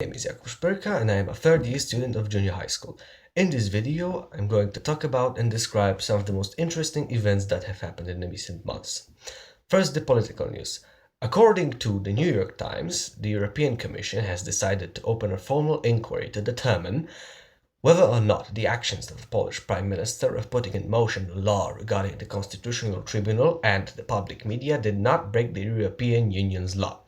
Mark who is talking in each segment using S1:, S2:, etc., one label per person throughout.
S1: My name is Jakub Szpyrka and I am a third year student of junior high school. In this video, I'm going to talk about and describe some of the most interesting events that have happened in the recent months. First, the political news. According to the New York Times, the European Commission has decided to open a formal inquiry to determine whether or not the actions of the Polish Prime Minister of putting in motion the law regarding the Constitutional Tribunal and the public media did not break the European Union's law.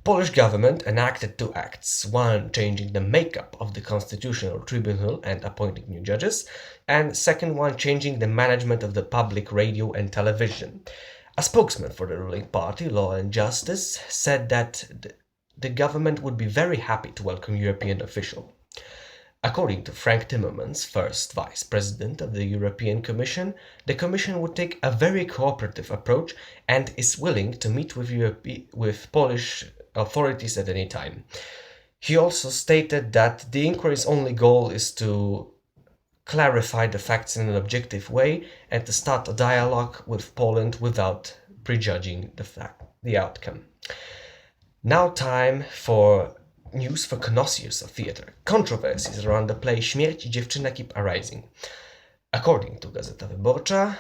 S1: Polish government enacted two acts, one changing the makeup of the Constitutional Tribunal and appointing new judges, and second one changing the management of the public radio and television. A spokesman for the ruling party, Law and Justice, said that the government would be very happy to welcome European officials. According to Frank Timmermans, first vice president of the European Commission, the Commission would take a very cooperative approach and is willing to meet with Polish authorities at any time. He also stated that the inquiry's only goal is to clarify the facts in an objective way and to start a dialogue with Poland without prejudging the outcome. Now time for news for connoisseurs of theatre. Controversies around the play Śmierć dziewczyna keep arising. According to Gazeta Wyborcza,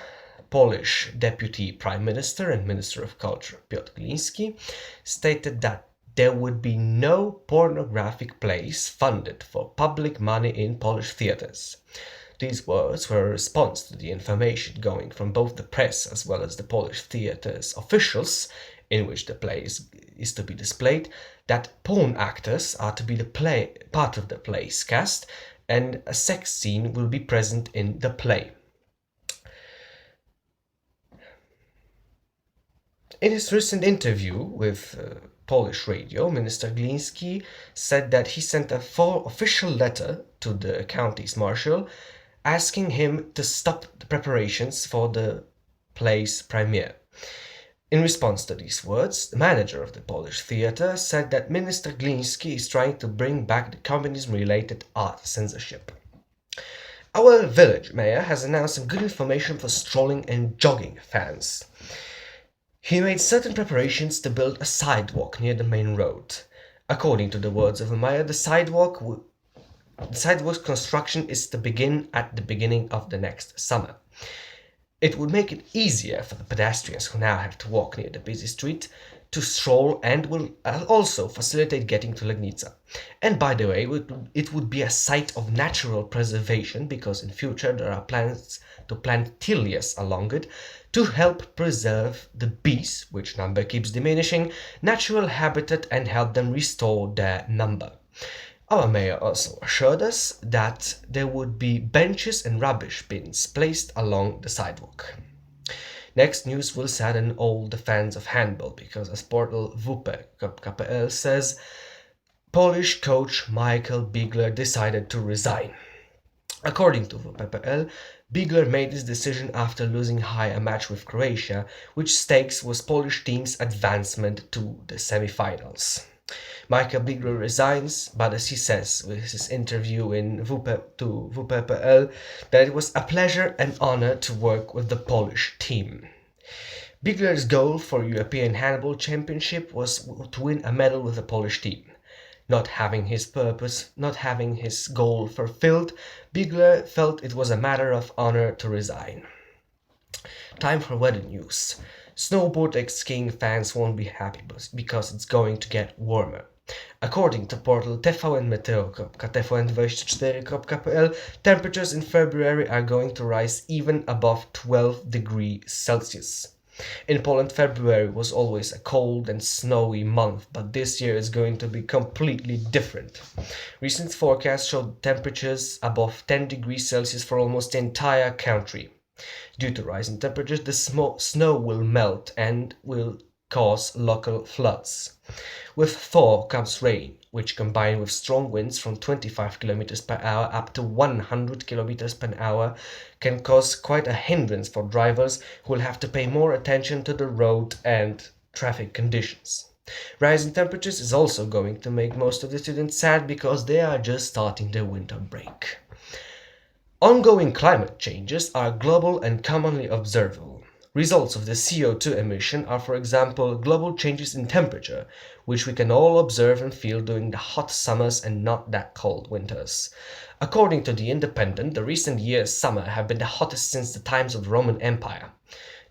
S1: Polish Deputy Prime Minister and Minister of Culture Piotr Gliński stated that there would be no pornographic plays funded for public money in Polish theatres. These words were a response to the information going from both the press as well as the Polish theatres officials, in which the play is to be displayed, that porn actors are to be part of the play's cast and a sex scene will be present in the play. In his recent interview with Polish radio, Minister Gliński said that he sent a full official letter to the county's marshal asking him to stop the preparations for the play's premiere. In response to these words, the manager of the Polish theatre said that Minister Gliński is trying to bring back the communism-related art censorship. Our village mayor has announced some good information for strolling and jogging fans. He made certain preparations to build a sidewalk near the main road. According to the words of the mayor, the sidewalk's construction is to begin at the beginning of the next summer. It would make it easier for the pedestrians who now have to walk near the busy street to stroll and will also facilitate getting to Legnica. And by the way, it would be a site of natural preservation because in future there are plans to plant tilias along it to help preserve the bees, which number keeps diminishing, natural habitat and help them restore their number. Our mayor also assured us that there would be benches and rubbish bins placed along the sidewalk. Next news will sadden all the fans of handball because as portal wp.pl says, Polish coach Michael Bigler decided to resign. According to wp.pl, Bigler made his decision after losing a match with Croatia, which stakes was Polish team's advancement to the semi-finals. Michael Bigler resigns, but as he says with his interview in wp.pl, that it was a pleasure and honor to work with the Polish team. Bigler's goal for European Handball Championship was to win a medal with the Polish team. Not having his goal fulfilled, Bigler felt it was a matter of honor to resign. Time for weather news. Snowboard and skiing fans won't be happy because it's going to get warmer. According to portal tvnmeteo.tvn24.pl, temperatures in February are going to rise even above 12 degrees Celsius. In Poland, February was always a cold and snowy month, but this year is going to be completely different. Recent forecasts showed temperatures above 10 degrees Celsius for almost the entire country. Due to rising temperatures, the snow will melt and will cause local floods. With thaw comes rain, which combined with strong winds from 25 km per hour up to 100 km per hour can cause quite a hindrance for drivers who will have to pay more attention to the road and traffic conditions. Rising temperatures is also going to make most of the students sad because they are just starting their winter break. Ongoing climate changes are global and commonly observable. Results of the CO2 emission are, for example, global changes in temperature, which we can all observe and feel during the hot summers and not that cold winters. According to The Independent, the recent years' summer have been the hottest since the times of the Roman Empire.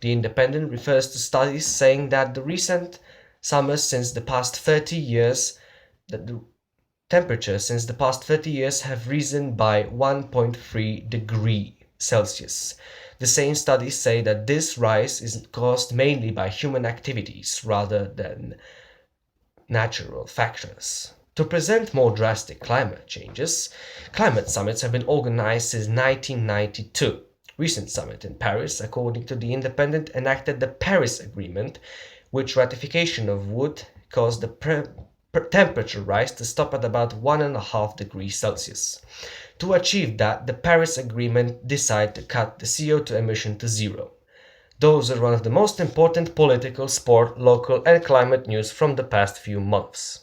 S1: The Independent refers to studies saying that the recent summers since the past 30 years, that the temperatures since the past 30 years have risen by 1.3 degrees Celsius. The same studies say that this rise is caused mainly by human activities rather than natural factors. To present more drastic climate changes, climate summits have been organized since 1992. Recent summit in Paris, according to The Independent, enacted the Paris Agreement, which ratification of would cause the temperature rise to stop at about 1.5 degrees Celsius. To achieve that, the Paris Agreement decided to cut the CO2 emission to zero. Those are one of the most important political, sport, local, and climate news from the past few months.